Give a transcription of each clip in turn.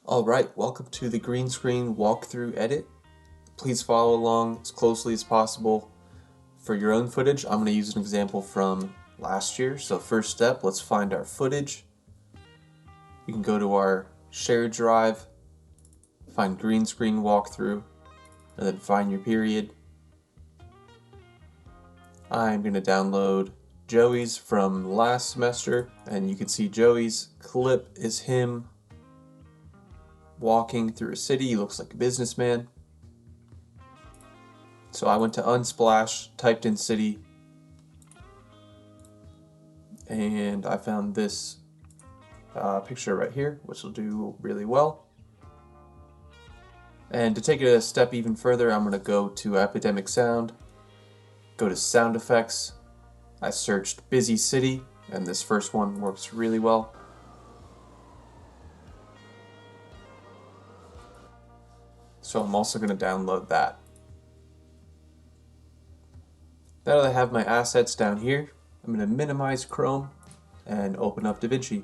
Alright, welcome to the green screen walkthrough edit. Please follow along as closely as possible. For your own footage, I'm going to use an example from last year. So first step, let's find our footage. You can go to our shared drive, find green screen walkthrough, and then find your period. I'm going to download Joey's from last semester, and you can see Joey's clip is him walking through a city. He looks like a businessman. So I went to Unsplash, typed in city, and I found this picture right here, which will do really well. And to take it a step even further, I'm going to go to Epidemic Sound, go to Sound Effects. I searched Busy City, and this first one works really well. So I'm also going to download that. Now that I have my assets down here, I'm going to minimize Chrome and open up Davinci.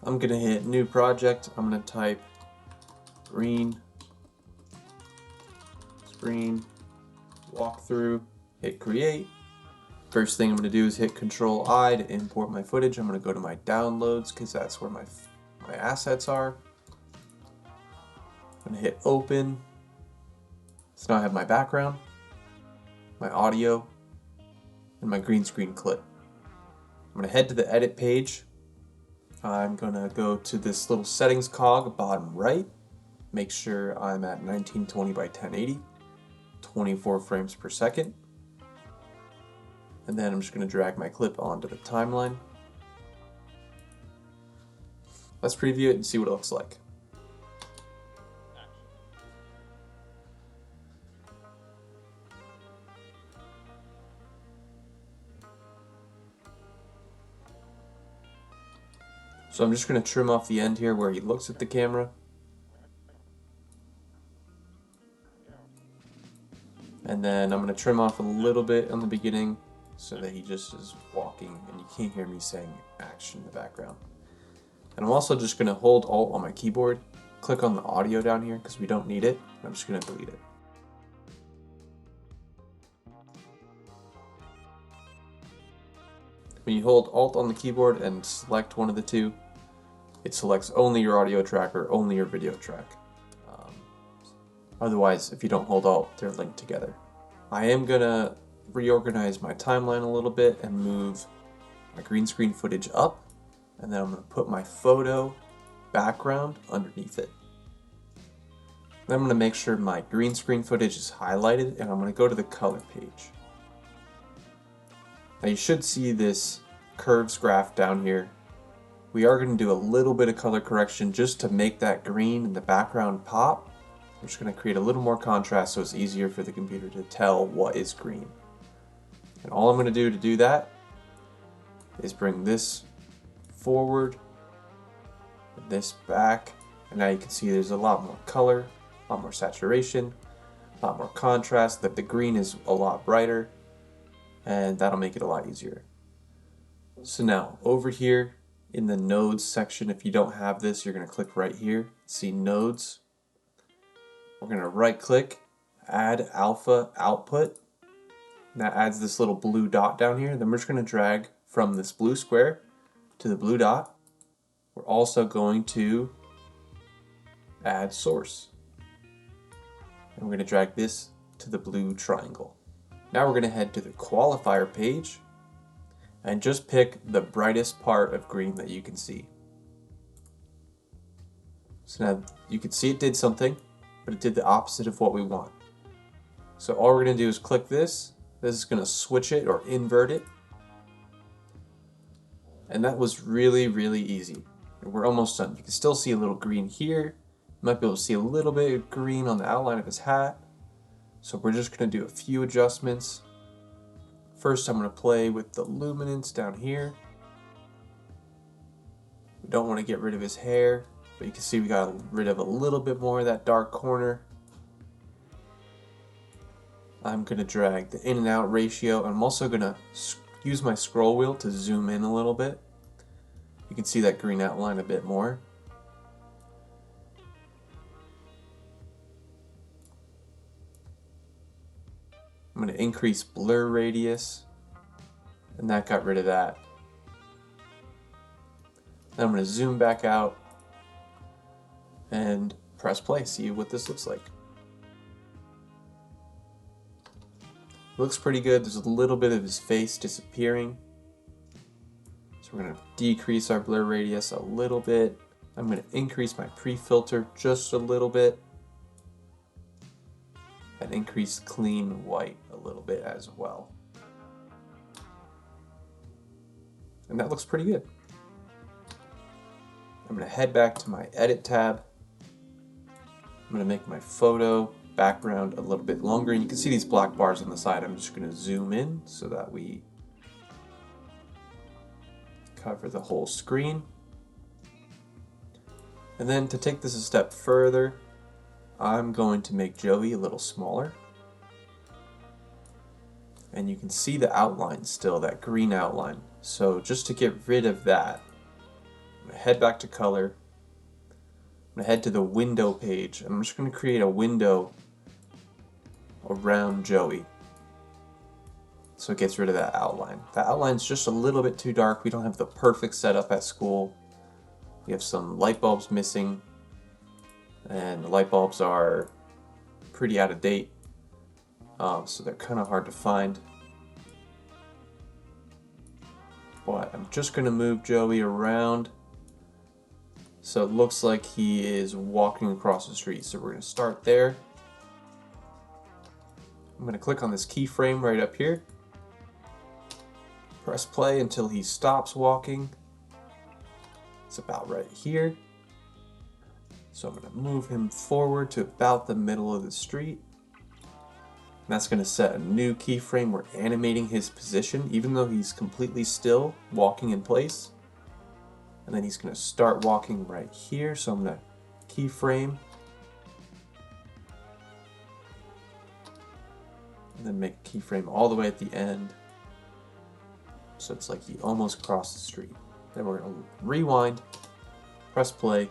I'm going to hit New Project. I'm going to type green screen walkthrough, hit Create. First thing I'm going to do is hit Control I to import my footage. I'm going to go to my downloads because that's where my assets are. I'm going to hit Open. So now I have my background, my audio, and my green screen clip. I'm going to head to the edit page. I'm going to go to this little settings cog bottom right. Make sure I'm at 1920 by 1080, 24 frames per second. And then I'm just going to drag my clip onto the timeline. Let's preview it and see what it looks like. So I'm just going to trim off the end here where he looks at the camera. And then I'm going to trim off a little bit on the beginning so that he just is walking and you can't hear me saying action in the background. And I'm also just going to hold Alt on my keyboard, click on the audio down here because we don't need it, and I'm just going to delete it. When you hold Alt on the keyboard and select one of the two, it selects only your audio track or only your video track. Otherwise, if you don't hold Alt, they're linked together. I am going to reorganize my timeline a little bit and move my green screen footage up, and then I'm going to put my photo background underneath it. Then I'm going to make sure my green screen footage is highlighted, and I'm going to go to the color page. Now you should see this curves graph down here. We are going to do a little bit of color correction just to make that green in the background pop. I'm just going to create a little more contrast so it's easier for the computer to tell what is green. And all I'm going to do that is bring this forward and this back, and now you can see there's a lot more color, a lot more saturation, a lot more contrast, that the green is a lot brighter, and that'll make it a lot easier. So now over here in the nodes section, if you don't have this, you're going to click right here, see nodes. We're going to right click, add alpha output. That adds this little blue dot down here. Then we're just going to drag from this blue square to the blue dot. We're also going to add source. And we're going to drag this to the blue triangle. Now we're going to head to the qualifier page and just pick the brightest part of green that you can see. So now you can see it did something, but it did the opposite of what we want. So all we're going to do is click this. This is going to switch it or invert it. And that was really, really easy. And we're almost done. You can still see a little green here. You might be able to see a little bit of green on the outline of his hat. So we're just going to do a few adjustments. First, I'm going to play with the luminance down here. We don't want to get rid of his hair, but you can see we got rid of a little bit more of that dark corner. I'm going to drag the in and out ratio. I'm also going to use my scroll wheel to zoom in a little bit. You can see that green outline a bit more. I'm going to increase blur radius, and that got rid of that. Then I'm going to zoom back out and press play, see what this looks like. Looks pretty good. There's a little bit of his face disappearing. So we're going to decrease our blur radius a little bit. I'm going to increase my pre-filter just a little bit. And increase clean white a little bit as well. And that looks pretty good. I'm going to head back to my edit tab. I'm going to make my photo background a little bit longer, and you can see these black bars on the side. I'm just going to zoom in so that we cover the whole screen. And then to take this a step further, I'm going to make Joey a little smaller. And you can see the outline still, that green outline. So just to get rid of that, I'm going to head back to color. I'm going to head to the window page. I'm just going to create a window around Joey, so it gets rid of that outline. The outline's just a little bit too dark. We don't have the perfect setup at school. We have some light bulbs missing, and the light bulbs are pretty out of date, so they're kind of hard to find. But I'm just going to move Joey around so it looks like he is walking across the street. So we're going to start there. I'm going to click on this keyframe right up here. Press play until he stops walking. It's about right here. So I'm going to move him forward to about the middle of the street. And that's going to set a new keyframe. We're animating his position even though he's completely still walking in place. And then he's going to start walking right here. So I'm going to keyframe. And then make a keyframe all the way at the end. So it's like he almost crossed the street. Then we're going to rewind, press play,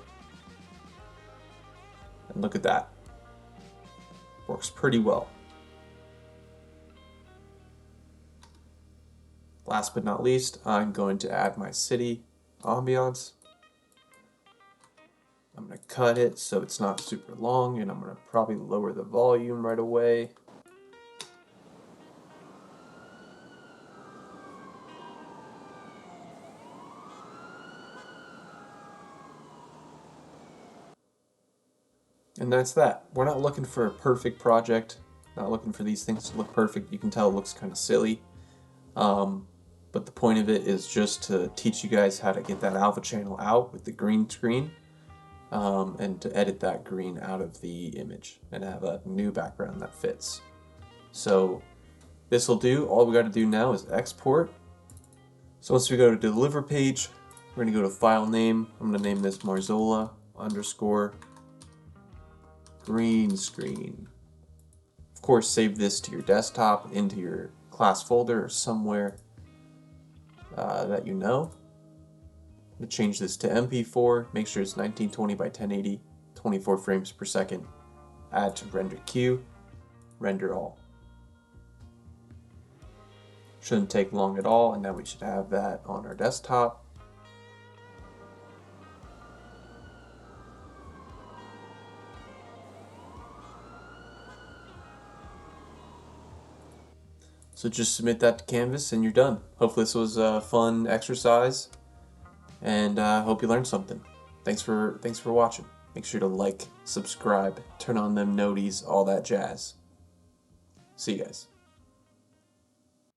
and look at that. Works pretty well. Last but not least, I'm going to add my city ambiance. I'm going to cut it so it's not super long, and I'm going to probably lower the volume right away. And that's that. We're not looking for a perfect project, not looking for these things to look perfect. You can tell it looks kind of silly. But the point of it is just to teach you guys how to get that alpha channel out with the green screen, and to edit that green out of the image and have a new background that fits. So this will do. All we got to do now is export. So once we go to deliver page, we're going to go to file name. I'm going to name this Marzola _ green screen. Of course, save this to your desktop, into your class folder, or somewhere that you know. I'm going to change this to MP4, make sure it's 1920 by 1080, 24 frames per second. Add to render queue, render all. Shouldn't take long at all, and now we should have that on our desktop. So just submit that to Canvas and you're done. Hopefully this was a fun exercise, and I hope you learned something. Thanks for watching. Make sure to like, subscribe, turn on them noties, all that jazz. See you guys.